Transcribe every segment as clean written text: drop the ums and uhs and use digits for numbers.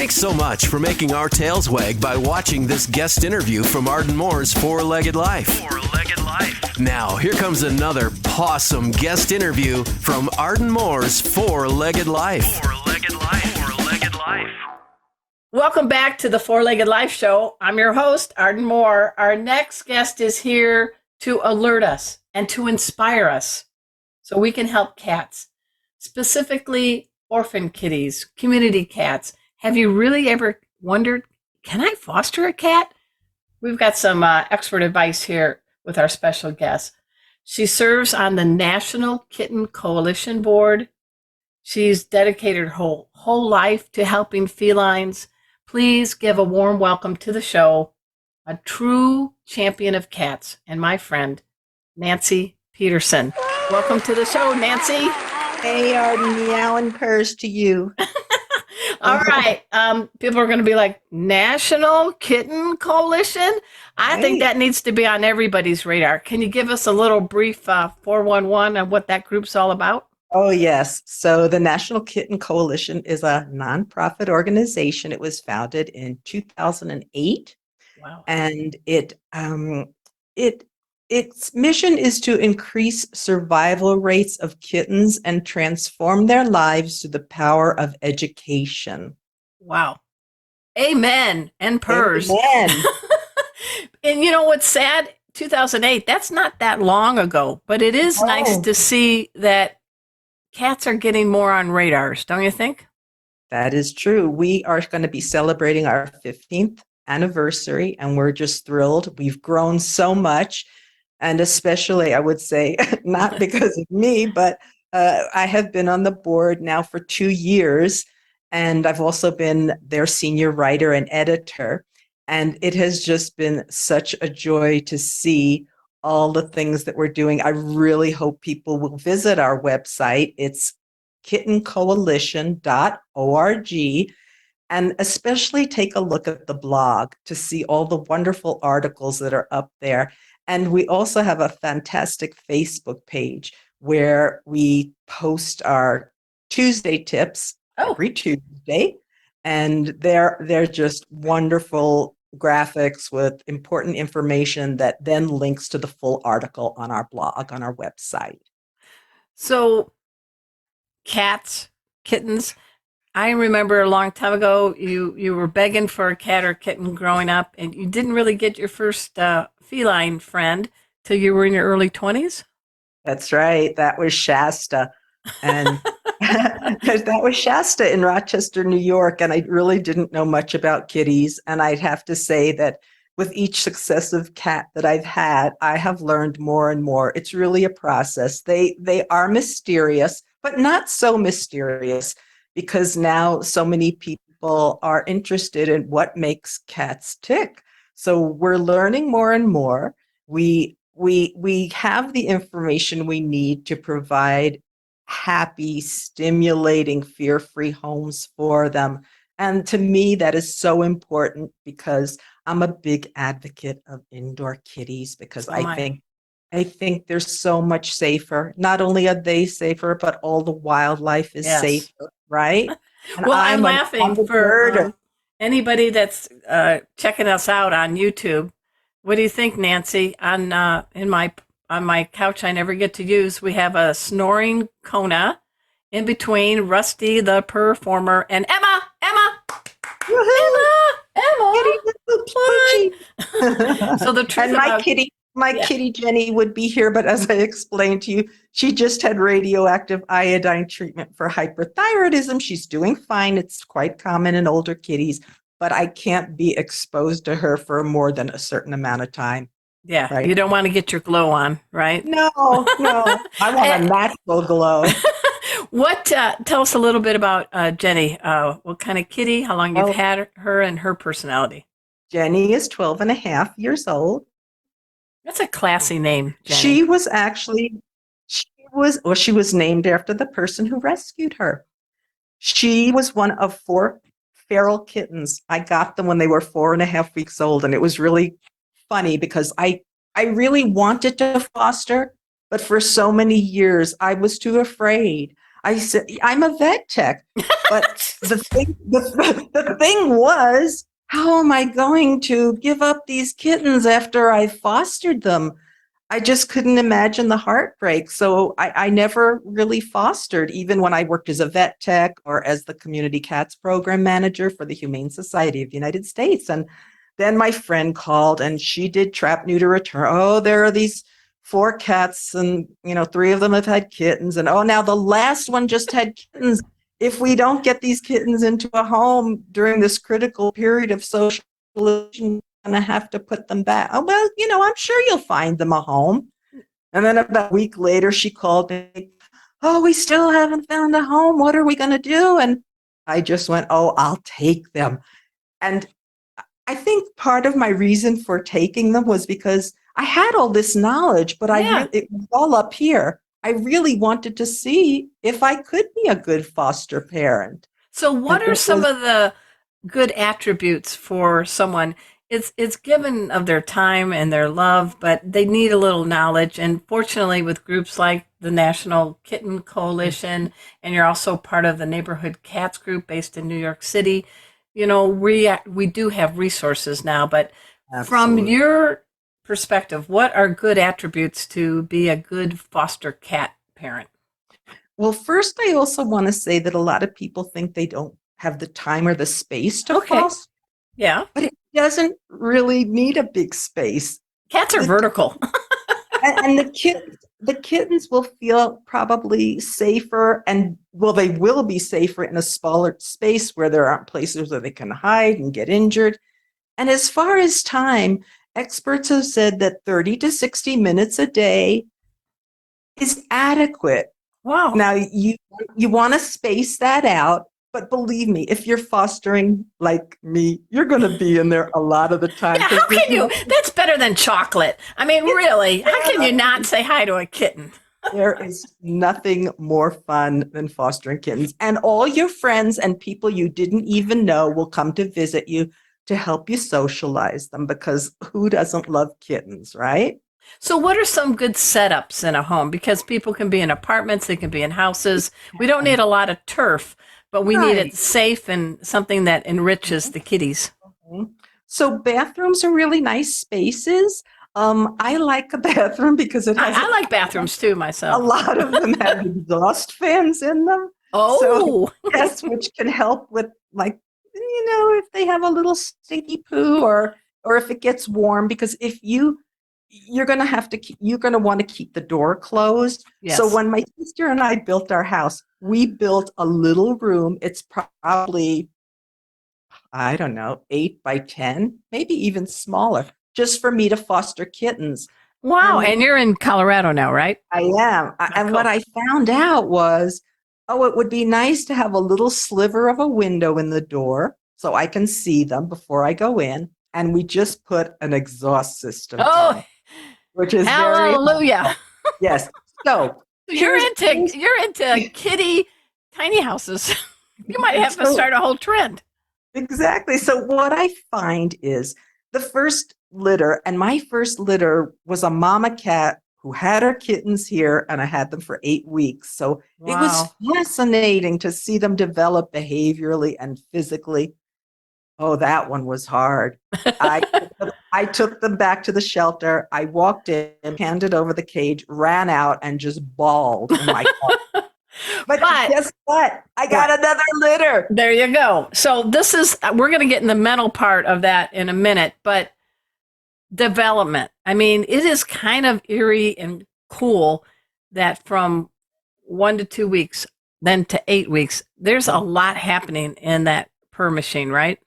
Thanks so much for making our tails wag by watching this guest interview from Arden Moore's Four-Legged Life. Four-Legged Life. Now, here comes another pawsome guest interview from Arden Moore's Four-Legged Life. Four-Legged Life. Four-Legged Life. Welcome back to the Four-Legged Life Show. I'm your host, Arden Moore. Our next guest is here to alert us and to inspire us so we can help cats, specifically orphan kitties, community cats. Have you really ever wondered, can I foster a cat? We've got some expert advice here with our special guest. She serves on the National Kitten Coalition Board. She's dedicated her whole life to helping felines. Please give a warm welcome to the show, a true champion of cats, and my friend, Nancy Peterson. Welcome to the show, Nancy. Hey, Arden, meow and purrs to you. All right. People are going to be like, National Kitten Coalition? I think that needs to be on everybody's radar. Can you give us a little brief 411 on what that group's all about? Oh, yes. So the National Kitten Coalition is a nonprofit organization. It was founded in 2008. Wow. And its mission is to increase survival rates of kittens and transform their lives through the power of education. Wow. Amen. And purrs. Amen. And you know what's sad? 2008, that's not that long ago, but it is nice to see that cats are getting more on radars, don't you think? That is true. We are going to be celebrating our 15th anniversary, and we're just thrilled. We've grown so much. And especially, I would say, not because of me, but I have been on the board now for 2 years, and I've also been their senior writer and editor. And it has just been such a joy to see all the things that we're doing. I really hope people will visit our website. It's kittencoalition.org, and especially take a look at the blog to see all the wonderful articles that are up there. And we also have a fantastic Facebook page where we post our Tuesday tips every Tuesday. And they're just wonderful graphics with important information that then links to the full article on our blog, on our website. So cats, kittens, I remember a long time ago, you were begging for a cat or kitten growing up, and you didn't really get your first feline friend till you were in your early 20s? That's right. That was Shasta. And that was Shasta in Rochester, New York. And I really didn't know much about kitties. And I'd have to say that with each successive cat that I've had, I have learned more and more. It's really a process. They are mysterious, but not so mysterious, because now so many people are interested in what makes cats tick. So we're learning more and more. We have the information we need to provide happy, stimulating, fear-free homes for them. And to me, that is so important, because I'm a big advocate of indoor kitties, because I think they're so much safer. Not only are they safer, but all the wildlife is safer, right? And well, I'm laughing for anybody that's checking us out on YouTube. What do you think, Nancy? On my couch I never get to use, we have a snoring Kona in between Rusty the performer and Emma. So the truth and my kitty Jenny would be here, but as I explained to you, she just had radioactive iodine treatment for hyperthyroidism. She's doing fine. It's quite common in older kitties, but I can't be exposed to her for more than a certain amount of time. Yeah, right? You don't want to get your glow on, right? No. I want a natural glow. Tell us a little bit about Jenny. What kind of kitty, how long you've had her, and her personality? Jenny is 12 and a half years old. That's a classy name, Jenny. She was named after the person who rescued her. She was one of 4 feral kittens. I got them when they were 4.5 weeks old, and it was really funny because I really wanted to foster, but for so many years I was too afraid. I said, I'm a vet tech. But the thing was, how am I going to give up these kittens after I fostered them? I just couldn't imagine the heartbreak. So I never really fostered, even when I worked as a vet tech or as the community cats program manager for the Humane Society of the United States. And then my friend called and she did trap, neuter, return. Oh, there are these 4 cats and, 3 of them have had kittens. And oh, now the last one just had kittens. If we don't get these kittens into a home during this critical period of socialization, going to have to put them back. Oh, well, I'm sure you'll find them a home. And then about a week later, she called me. Oh, we still haven't found a home. What are we going to do? And I just went, oh, I'll take them. And I think part of my reason for taking them was because I had all this knowledge, but it was all up here. I really wanted to see if I could be a good foster parent. So what are some of the good attributes for someone? It's given of their time and their love, but they need a little knowledge. And fortunately, with groups like the National Kitten Coalition, and you're also part of the Neighborhood Cats group based in New York City, we do have resources now. But Absolutely. From your perspective, what are good attributes to be a good foster cat parent? Well, first, I also want to say that a lot of people think they don't have the time or the space to foster. Yeah. But it doesn't really need a big space. Cats are vertical. and the kittens will feel probably safer, and they will be safer in a smaller space where there aren't places where they can hide and get injured. And as far as time, experts have said that 30 to 60 minutes a day is adequate. Wow. Now, you want to space that out, but believe me, if you're fostering like me, you're going to be in there a lot of the time. Yeah, how can you? That's better than chocolate. I mean, really, how can you not say hi to a kitten? There is nothing more fun than fostering kittens. And all your friends and people you didn't even know will come to visit you to help you socialize them, because who doesn't love kittens, right? So what are some good setups in a home? Because people can be in apartments, they can be in houses. We don't need a lot of turf, but we need it safe and something that enriches the kitties. So bathrooms are really nice spaces. I like a bathroom because it has. I like bathrooms too myself. A lot of them have exhaust fans in them. Oh, so, yes, which can help with, like, if they have a little stinky poo or if it gets warm, because if you're going to want to keep the door closed. Yes. So when my sister and I built our house, we built a little room. It's probably, I don't know, 8 by 10, maybe even smaller, just for me to foster kittens. Wow. And you're in Colorado now, right? I am. And what I found out was, it would be nice to have a little sliver of a window in the door so I can see them before I go in. And we just put an exhaust system in, which is hallelujah. Yes. So you're into kitty tiny houses. You might have to start a whole trend. Exactly. So what I find is the first litter, and my first litter was a mama cat who had her kittens here, and I had them for 8 weeks. So It was fascinating to see them develop behaviorally and physically. Oh, that one was hard. I took them back to the shelter. I walked in, handed over the cage, ran out, and just bawled in my car. But guess what? I got another litter. There you go. So we're going to get in the mental part of that in a minute, but development. I mean, it is kind of eerie and cool that from 1 to 2 weeks, then to 8 weeks, there's a lot happening in that purr machine, right?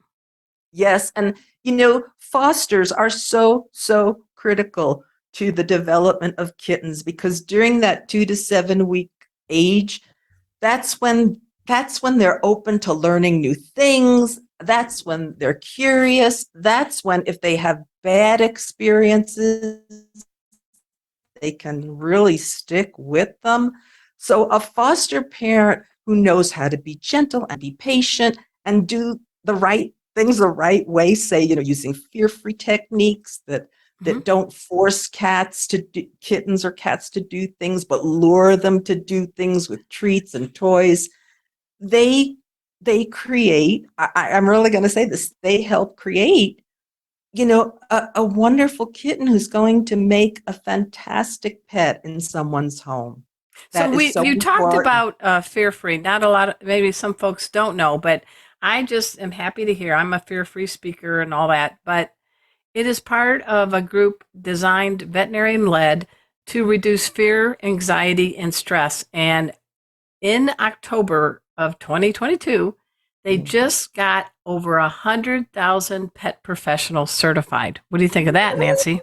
Yes. And, fosters are so critical to the development of kittens, because during that 2 to 7 week age, that's when they're open to learning new things. That's when they're curious. That's when, if they have bad experiences, they can really stick with them. So a foster parent who knows how to be gentle and be patient and do the right things the right way, say, using fear-free techniques that Mhm. that don't force kittens or cats to do things, but lure them to do things with treats and toys. They create, I'm really going to say this, they help create, a wonderful kitten who's going to make a fantastic pet in someone's home. So That is so you talked important. about fear-free. Not a lot of, maybe some folks don't know, but I just am happy to hear. I'm a fear-free speaker and all that, but it is part of a group designed, veterinarian-led, to reduce fear, anxiety, and stress. And in October of 2022, they just got over 100,000 pet professionals certified. What do you think of that, Nancy?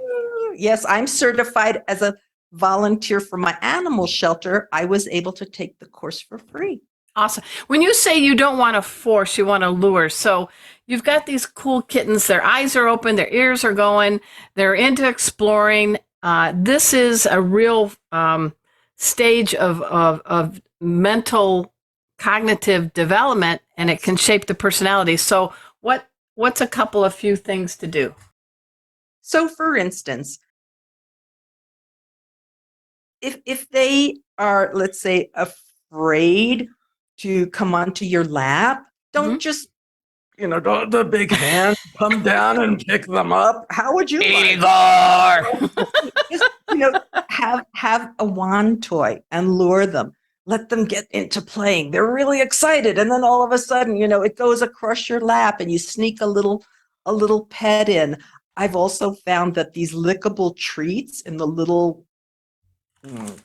Yes, I'm certified as a volunteer for my animal shelter. I was able to take the course for free. Awesome. When you say you don't want to force, you want to lure. So you've got these cool kittens. Their eyes are open, their ears are going, they're into exploring. This is a real stage of mental cognitive development, and it can shape the personality. So what's a couple of few things to do? So for instance, if they are, let's say, afraid to come onto your lap, don't Mhm. just, the big hand come down and pick them up. How would you like? Just, have a wand toy and lure them. Let them get into playing. They're really excited. And then all of a sudden, it goes across your lap and you sneak a little pet in. I've also found that these lickable treats in the little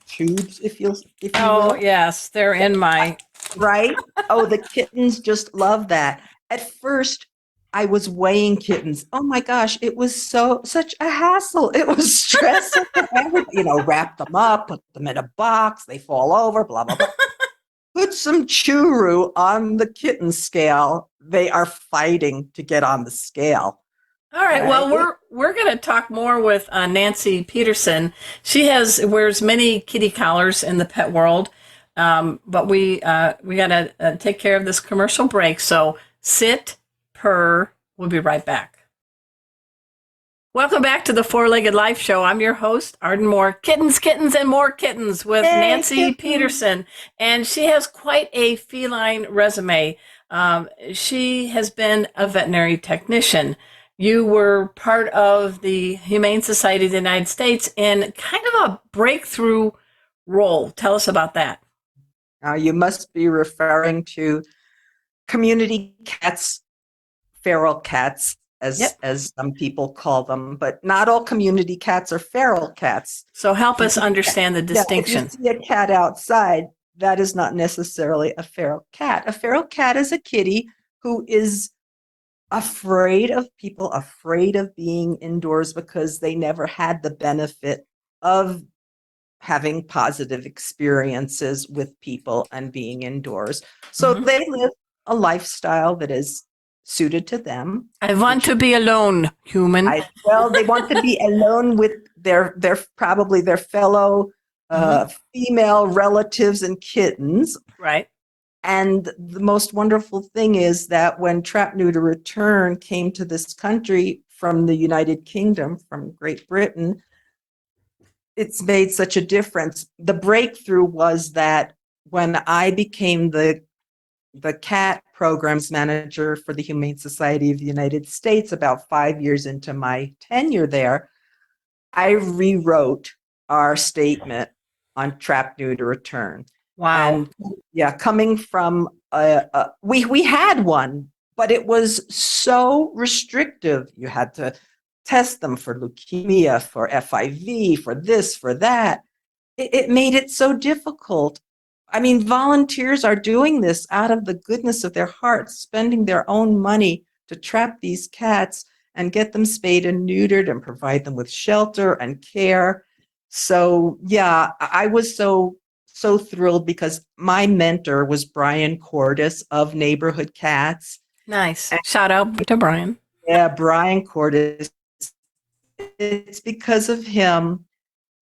tubes, if you Oh, will, yes, they're in my. right? Oh, the kittens just love that. At first, I was weighing kittens. Oh my gosh, it was such a hassle. It was stressful. Wrap them up, put them in a box, they fall over, blah blah blah. Put some churu on the kitten scale. They are fighting to get on the scale, All right. right? Well, we're going to talk more with Nancy Peterson. She wears many kitty collars in the pet world, but we got to take care of this commercial break. So sit, purr. We'll be right back. Welcome back to the Four-Legged Life Show. I'm your host, Arden Moore. Kittens, kittens, and more kittens with Yay, Nancy kittens. Peterson. And she has quite a feline resume. She has been a veterinary technician. You were part of the Humane Society of the United States in kind of a breakthrough role. Tell us about that. Now you must be referring to community cats, feral cats, as Yep. as some people call them, but not all community cats are feral cats. So help If you us see a cat- understand the yeah, if you distinction. see a cat outside, that is not necessarily a feral cat. A feral cat is a kitty who is afraid of people, afraid of being indoors because they never had the benefit of having positive experiences with people and being indoors. So Mhm. they live a lifestyle that is suited to them, I want which to be alone, human. they want to be alone with their probably their fellow Mhm. female relatives and kittens. Right. And the most wonderful thing is that when Trap Neuter Return came to this country from the United Kingdom, from Great Britain, it's made such a difference. The breakthrough was that when I became the cat programs manager for the Humane Society of the United States about 5 years into my tenure there, I rewrote our statement on trap, neuter, return. Wow. And yeah, coming from we had one, but it was so restrictive. You had to test them for leukemia, for FIV, for this, for that. It made it so difficult. I mean, volunteers are doing this out of the goodness of their hearts, spending their own money to trap these cats and get them spayed and neutered and provide them with shelter and care. So, yeah, I was so thrilled because my mentor was Brian Cordis of Neighborhood Cats. Nice. And Shout out to Brian. yeah, Brian Cordis, it's because of him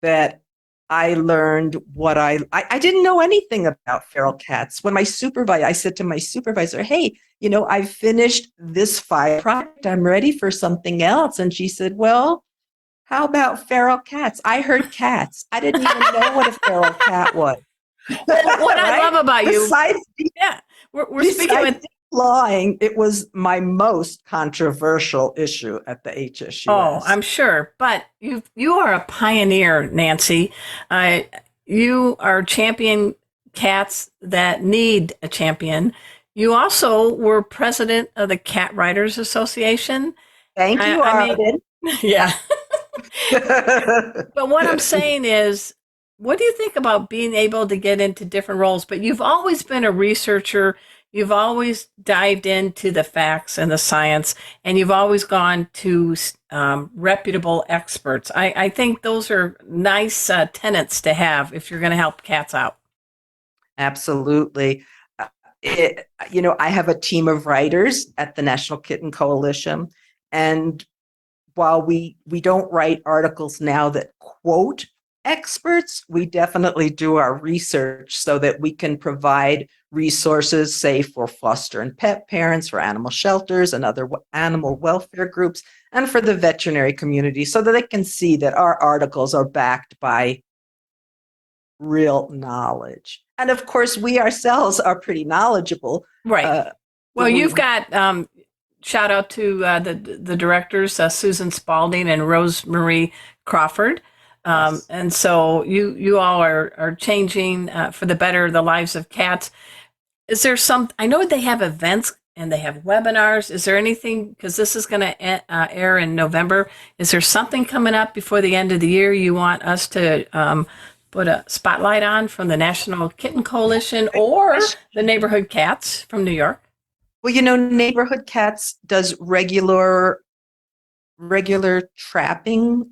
that I learned what I didn't know anything about feral cats. When I said to my supervisor, hey, I've finished this 5 project. I'm ready for something else. And she said, well, How about feral cats? I heard cats. I didn't even know what a feral cat was. Well, what I love about you, Besides, yeah, we're speaking besides with. declawing, it was my most controversial issue at the Oh, HSUS. I'm sure, but you are a pioneer, Nancy. Uh, you are champion cats that need a champion. You also were president of the Cat Writers Association. Thank you, I mean, Arden. yeah. But what I'm saying is, what do you think about being able to get into different roles? But you've always been a researcher. You've always dived into the facts and the science, and you've always gone to reputable experts. I think those are nice tenets to have if you're going to help cats out. Absolutely. I have a team of writers at the National Kitten Coalition, and while we don't write articles now that quote experts, we definitely do our research so that we can provide resources, say, for foster and pet parents, for animal shelters and other animal welfare groups, and for the veterinary community, so that they can see that our articles are backed by real knowledge. And of course, we ourselves are pretty knowledgeable. Right. Well, We, you've got shout out to the directors, Susan Spalding and Rosemarie Crawford. yes. And so you all are changing for the better the lives of cats. Is there some? I know they have events and they have webinars. Is there anything? Because this is going to air in November. Is there something coming up before the end of the year you want us to put a spotlight on from the National Kitten Coalition or the Neighborhood Cats from New York? Well, Neighborhood Cats does regular trapping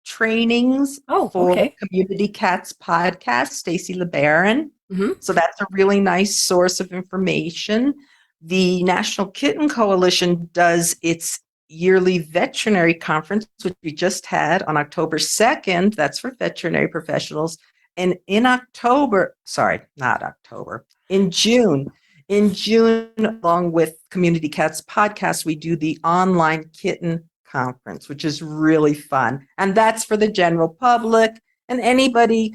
trainings Oh, for okay. Community Cats podcast, Stacy LeBaron. Mm-hmm. So that's a really nice source of information. The National Kitten Coalition does its yearly veterinary conference, which we just had on October 2nd. That's for veterinary professionals. And in June, along with Community Cats podcast, we do the online kitten conference, which is really fun. And that's for the general public and anybody,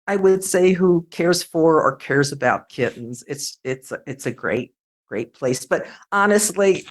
I would say, who cares for or cares about kittens. It's a great place. But honestly,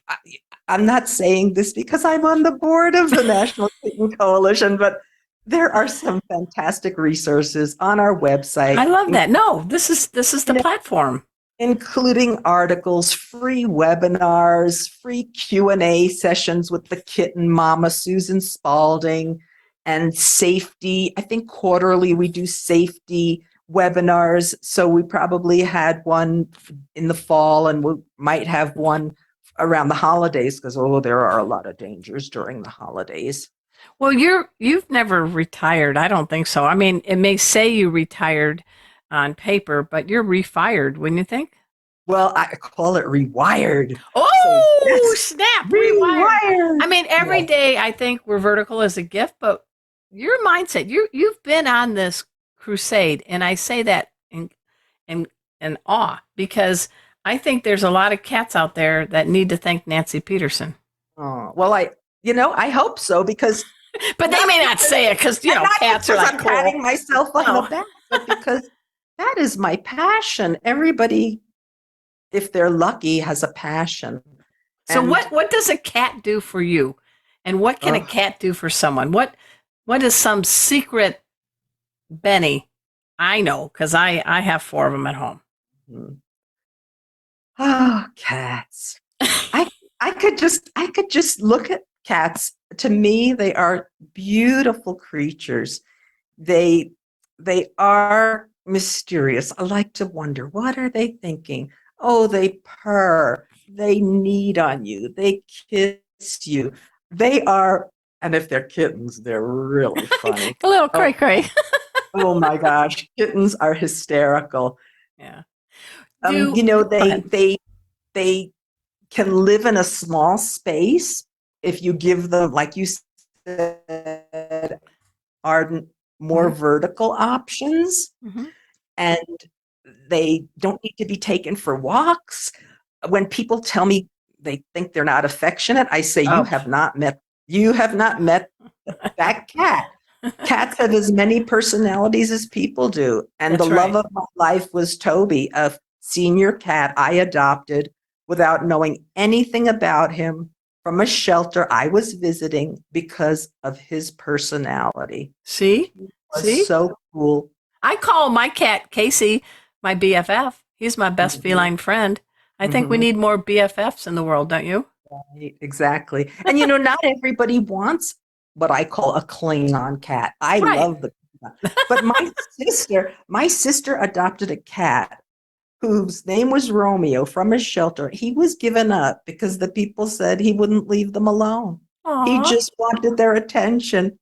I'm not saying this because I'm on the board of the National Kitten Coalition, but there are some fantastic resources on our website. I love that. No, this is the platform. Including articles, free webinars, free Q&A sessions with the kitten mama, Susan Spalding, and safety. I think quarterly we do safety webinars. So we probably had one in the fall, and we might have one around the holidays because, there are a lot of dangers during the holidays. Well, you've never retired. I don't think so. I mean, it may say you retired on paper, but you're refired, wouldn't you think? Well, I call it rewired. Oh, So, yes, snap, rewired. rewired. I mean, every day I think we're vertical as a gift, but your mindset, you've been on this crusade, and I say that in awe because I think there's a lot of cats out there that need to thank Nancy Peterson. Oh, well, I hope so, because But they may not say it because not cats are because like I'm cool. patting myself on No. the back, but because that is my passion. Everybody, if they're lucky, has a passion. So And what does a cat do for you, and what can a cat do for someone? What is some secret Benny? I know because I have 4 of them at home. Cats. I could just look at cats. To me, they are beautiful creatures. They are mysterious. I like to wonder, what are they thinking? Oh, they purr. They knead on you. They kiss you. They are, and if they're kittens, they're really funny. A little cray cray. Oh my gosh, kittens are hysterical. Yeah. They can live in a small space if you give them, like you said, ardent, more vertical options, and they don't need to be taken for walks. When people tell me they think they're not affectionate, I say, you have not met that cat. Cats have as many personalities as people do. And That's the love right. of my life was Toby, a senior cat I adopted without knowing anything about him from a shelter I was visiting because of his personality. See? He was See? so cool. I call my cat Casey my BFF. He's my best Mhm, feline friend. I think we mhm. need more BFFs in the world, don't you? Right, exactly. And not everybody wants what I call a Klingon cat. I Right. love the Klingon. But my sister adopted a cat whose name was Romeo from a shelter. He was given up because the people said he wouldn't leave them alone. He Aw, just wanted their attention.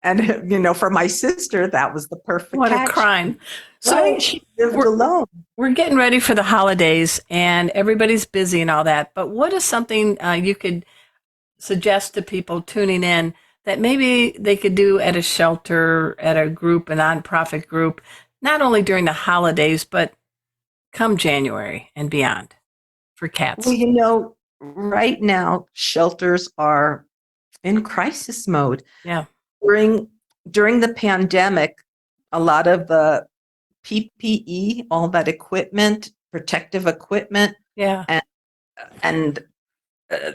And, for my sister, that was the perfect what a cat. crime. Right? So She lived we're alone. we're getting ready for the holidays and everybody's busy and all that. But what is something you could suggest to people tuning in that maybe they could do at a shelter, at a group, a nonprofit group, not only during the holidays, but come January and beyond for Well, cats? right now, shelters are in crisis mode. Yeah, During during the pandemic, a lot of the PPE, all that equipment, protective equipment, yeah. and and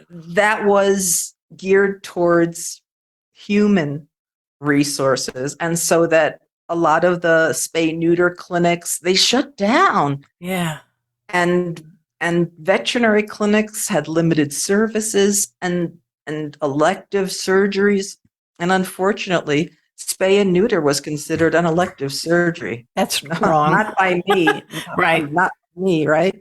that was geared towards human resources, and so that a lot of the spay neuter clinics they shut down, Yeah. and veterinary clinics had limited services and elective surgeries, and unfortunately, spay and neuter was considered an elective surgery. That's not, wrong. not by me, Right. not me, right?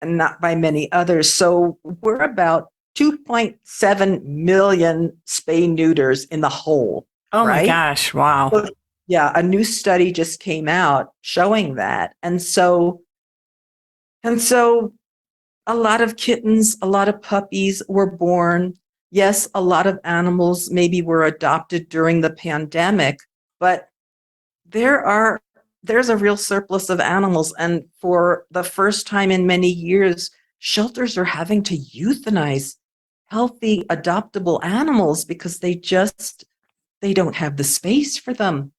And not by many others. So we're about 2.7 million spay neuters in the whole, Oh my right? gosh. Wow. So, yeah, a new study just came out showing that. And so a lot of kittens, a lot of puppies were born. Yes, a lot of animals maybe were adopted during the pandemic, but there are there's a real surplus of animals, and for the first time in many years, shelters are having to euthanize healthy adoptable animals because they don't have the space for them.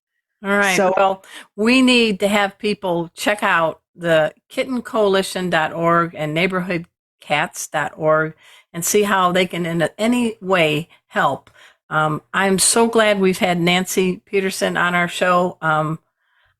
All right. So Well, we need to have people check out the kittencoalition.org and neighborhoodcats.org and see how they can in any way help. I'm so glad we've had Nancy Peterson on our show. I'm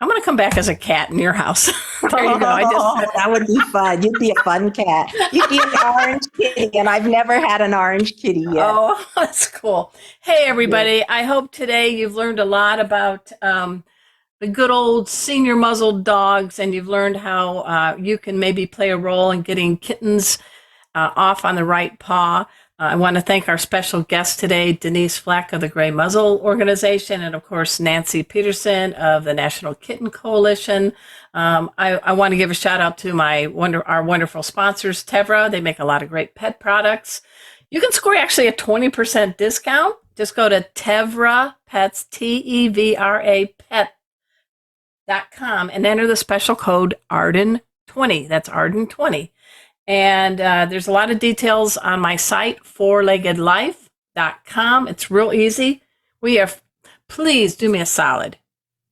going to come back as a cat in your house. There you go. I just oh, that would be fun. You'd be a fun cat. You'd be an orange kitty, and I've never had an orange kitty yet. Oh, that's cool. Hey, Yeah. everybody. I hope today you've learned a lot about the good old senior muzzled dogs, and you've learned how you can maybe play a role in getting kittens off on the right paw. I want to thank our special guest today, Denise Flack of the Gray Muzzle Organization, and of course, Nancy Peterson of the National Kitten Coalition. I want to give a shout out to our wonderful sponsors, Tevra. They make a lot of great pet products. You can score actually a 20% discount. Just go to Tevra Pets, Tevra Pet.com and enter the special code Arden20. That's Arden20. And there's a lot of details on my site, fourleggedlife.com. It's real easy. Please do me a solid.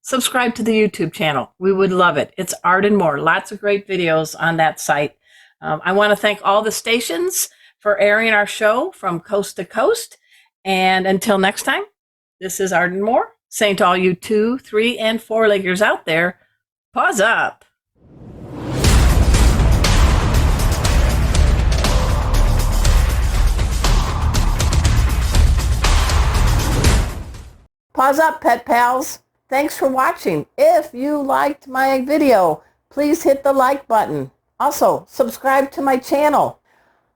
Subscribe to the YouTube channel. We would love it. It's Arden Moore. Lots of great videos on that site. I want to thank all the stations for airing our show from coast to coast. And until next time, this is Arden Moore saying to all you 2, 3, and 4-leggers out there, pause up. Pause up, pet pals. Thanks for watching. If you liked my video, please hit the like button. Also, subscribe to my channel.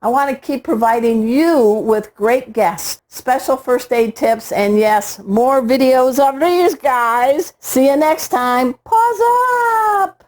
I want to keep providing you with great guests, special first aid tips, and yes, more videos of these guys. See you next time. Pause up!